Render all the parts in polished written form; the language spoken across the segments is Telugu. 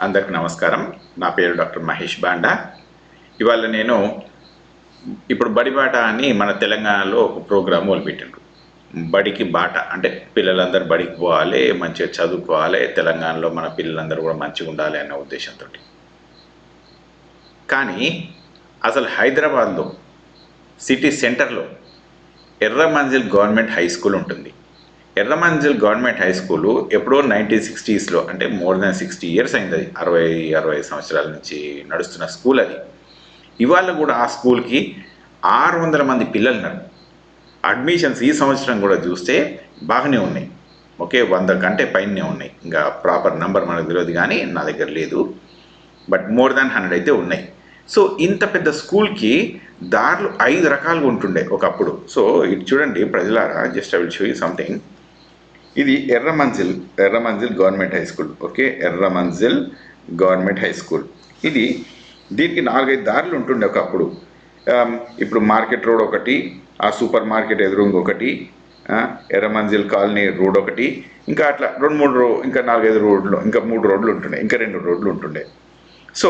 అందరికి నమస్కారం. నా పేరు డాక్టర్ మహేష్ బాండా. ఇవాళ నేను ఇప్పుడు బడి బాట అని మన తెలంగాణలో ఒక ప్రోగ్రాం మొదలుపెట్టిండ్రు. బడికి బాట అంటే పిల్లలందరూ బడికి పోవాలి, మంచిగా చదువుకోవాలి, తెలంగాణలో మన పిల్లలందరూ కూడా మంచిగా ఉండాలి అన్న ఉద్దేశంతో. కానీ అసలు హైదరాబాద్లో సిటీ సెంటర్లో ఎర్రమంజిల్ గవర్నమెంట్ హై స్కూల్ ఉంటుంది. ఎర్రమంజిల్ గవర్నమెంట్ హై స్కూలు ఎప్పుడో 1960s అంటే మోర్ దాన్ 60 years అయింది. అది 60 సంవత్సరాల నుంచి నడుస్తున్న స్కూల్ అది. ఇవాళ కూడా ఆ స్కూల్కి 600 మంది పిల్లలు ఉన్నారు. అడ్మిషన్స్ ఈ సంవత్సరం కూడా చూస్తే బాగానే ఉన్నాయి. ఓకే, 100 కంటే పైనే ఉన్నాయి. ఇంకా ప్రాపర్ నెంబర్ మనకు తెలియదు కానీ నా దగ్గర లేదు, బట్ మోర్ దాన్ 100 అయితే ఉన్నాయి. సో ఇంత పెద్ద స్కూల్కి దారులు 5 రకాలుగా ఉంటుండే ఒకప్పుడు. సో ఇది చూడండి ప్రజలారా, just I will show you something. ఇది Erramanzil government high school. Okay, Erramanzil government high school. దీనికి 4-5 దారులు ఉంటుండే ఒకప్పుడు. ఇప్పుడు మార్కెట్ రోడ్ ఒకటి, ఆ సూపర్ మార్కెట్ ఎదురుంగా ఒకటి, ఎర్రమంజిల్ కాలనీ రోడ్ ఒకటి, ఇంకా అట్లా 2-3 ఇంకా 4-5 రోడ్లు, ఇంకా 3 రోడ్లు ఉంటుండే, ఇంకా 2 రోడ్లు ఉంటుండే. సో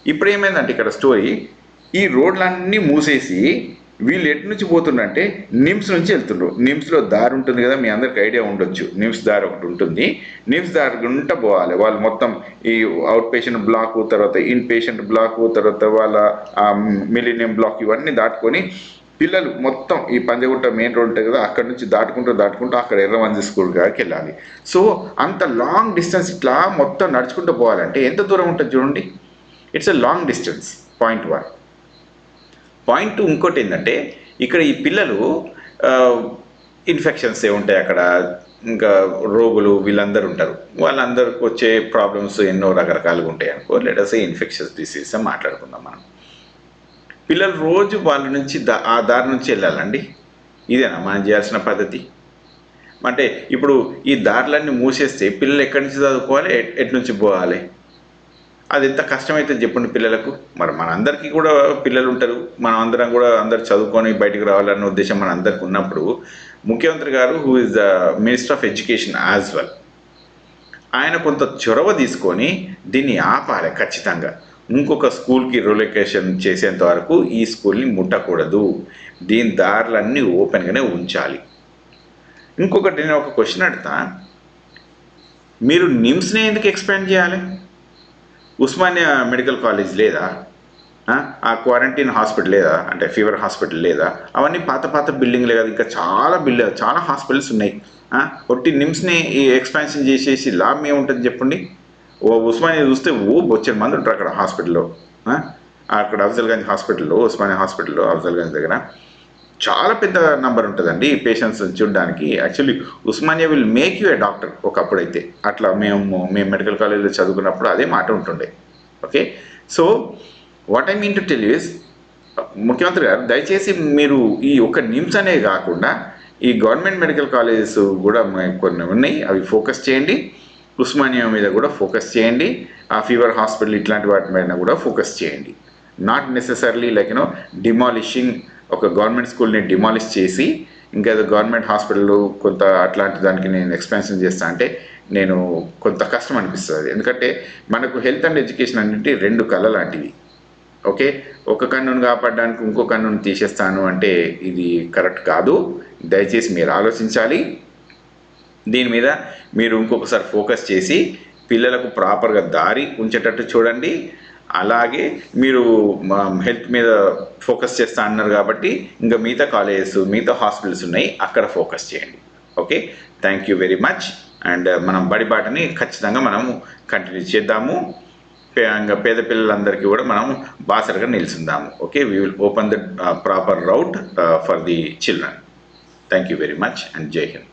ఇప్పుడు ఏమైందంటే ఇక్కడ స్టోరీ, ఈ రోడ్లన్నీ మూసేసి వీళ్ళు ఎటు నుంచి పోతుండంటే నిమ్స్ నుంచి వెళ్తుండ్రు. నిమ్స్లో దారి ఉంటుంది కదా, మీ అందరికి ఐడియా ఉండొచ్చు. నిమ్స్ దారి ఒకటి ఉంటుంది. నిమ్స్ దారి గుంట పోవాలి వాళ్ళు. మొత్తం ఈ అవుట్ పేషెంట్ బ్లాక్, తర్వాత ఇన్ పేషెంట్ బ్లాక్, తర్వాత వాళ్ళ మిలీనియం బ్లాక్, ఇవన్నీ దాటుకొని పిల్లలు మొత్తం ఈ పంజగుట్ట మెయిన్ రోడ్ ఉంటుంది కదా, అక్కడ నుంచి దాటుకుంటూ అక్కడ ఎర్రమంజిల్ స్కూల్ గారికి వెళ్ళాలి. సో అంత లాంగ్ డిస్టెన్స్ ఇట్లా మొత్తం నడుచుకుంటూ పోవాలంటే ఎంత దూరం ఉంటుంది చూడండి. It's a long distance. Point 1. Point 2 ఇంకోటి ఏంటంటే, ఇక్కడ ఈ పిల్లలు ఇన్ఫెక్షన్స్ ఉంటాయి అక్కడ, ఇంకా రోగులు వీళ్ళందరూ ఉంటారు. వాళ్ళందరికి వచ్చే ప్రాబ్లమ్స్ ఎన్నో రకరకాలుగా ఉంటాయి అనుకో. లెట్ సే ఇన్ఫెక్షన్స్ డిసీజ్ మాట్లాడుకుందాం మనం. పిల్లలు రోజు వాళ్ళ నుంచి ఆ దారి నుంచి వెళ్ళాలండి. ఇదేనా మనం చేయాల్సిన పద్ధతి? అంటే ఇప్పుడు ఈ దారులన్నీ మూసేస్తే పిల్లలు ఎక్కడి నుంచి చదువుకోవాలి, ఎటు నుంచి పోవాలి? అది ఎంత కష్టమైతే చెప్పండి పిల్లలకు. మరి మనందరికీ కూడా పిల్లలు ఉంటారు, మనం అందరం కూడా అందరు చదువుకొని బయటకు రావాలన్న ఉద్దేశం మన అందరికి ఉన్నప్పుడు, ముఖ్యమంత్రి గారు who is the minister of education as well, ఆయన కొంత చొరవ తీసుకొని దీన్ని ఆపాలి ఖచ్చితంగా. ఇంకొక స్కూల్కి రిలొకేషన్ చేసేంత వరకు ఈ స్కూల్ని ముట్టకూడదు. దీని దారులన్నీ ఓపెన్గానే ఉంచాలి. ఇంకొకటి నేను ఒక క్వశ్చన్ అడుగుతా, మీరు నిమ్స్ని ఎందుకు ఎక్స్పాండ్ చేయాలి? ఉస్మానియా మెడికల్ కాలేజ్ లేదా? ఆ క్వారంటైన్ హాస్పిటల్ లేదా? అంటే ఫీవర్ హాస్పిటల్ లేదా? అవన్నీ పాత బిల్డింగ్లే కదా, ఇంకా చాలా హాస్పిటల్స్ ఉన్నాయి. ఒట్టి నిమ్స్ని ఎక్స్పాన్షన్ చేసేసి లాభం ఏముంటుంది చెప్పండి? ఉస్మానియా చూస్తే బొచ్చని మంది ఉంటారు అక్కడ హాస్పిటల్లో. అక్కడ అఫ్జల్గంజ్ హాస్పిటల్లో, ఉస్మానియా హాస్పిటల్లో అఫ్జల్గంజ్ దగ్గర చాలా పెద్ద నంబర్ ఉంటుందండి పేషెంట్స్ చూడడానికి. Actually Osmania will make you A doctor. ఒకప్పుడైతే అట్లా మేము మెడికల్ కాలేజ్లో చదువుకున్నప్పుడు అదే మాట ఉంటుండే. Okay, so what I mean to tell is, ముఖ్యమంత్రి గారు దయచేసి మీరు ఈ ఒక నిమ్స్ అనే కాకుండా ఈ గవర్నమెంట్ మెడికల్ కాలేజెస్ కూడా కొన్ని ఉన్నాయి, అవి ఫోకస్ చేయండి. ఉస్మానియా మీద కూడా ఫోకస్ చేయండి. ఆ ఫీవర్ హాస్పిటల్ ఇట్లాంటి వాటి మీద కూడా ఫోకస్ చేయండి. నాట్ నెసెసర్లీ లైక్ డిమాలిషింగ్ ఒక గవర్నమెంట్ స్కూల్ని డిమాలిష్ చేసి ఇంకా గవర్నమెంట్ హాస్పిటల్ కొంత అట్లాంటి దానికి నేను ఎక్స్పాన్షన్ చేస్తా అంటే నేను కొంత కష్టం అనిపిస్తుంది. ఎందుకంటే మనకు హెల్త్ అండ్ ఎడ్యుకేషన్ అన్నింటి 2 కళ్ళ లాంటివి. ఓకే, ఒక కన్నును కాపాడడానికి ఇంకో కన్నును తీసేస్తాను అంటే ఇది కరెక్ట్ కాదు. దయచేసి మీరు ఆలోచించాలి. దీని మీద మీరు ఇంకొకసారి ఫోకస్ చేసి పిల్లలకు ప్రాపర్గా దారి ఉంచేటట్టు చూడండి. అలాగే మీరు హెల్త్ మీద ఫోకస్ చేస్తా అన్నారు కాబట్టి ఇంకా మిగతా కాలేజెస్, మిగతా హాస్పిటల్స్ ఉన్నాయి, అక్కడ ఫోకస్ చేయండి. Okay, thank you very much. And మనం బడిబాటని ఖచ్చితంగా మనము కంటిన్యూ చేద్దాము. ఇంకా పేద పిల్లలందరికీ కూడా మనం బాసరగా నిలుచుందాము. Okay, we will open the proper route for the children. Thank you very much and Jai Hind.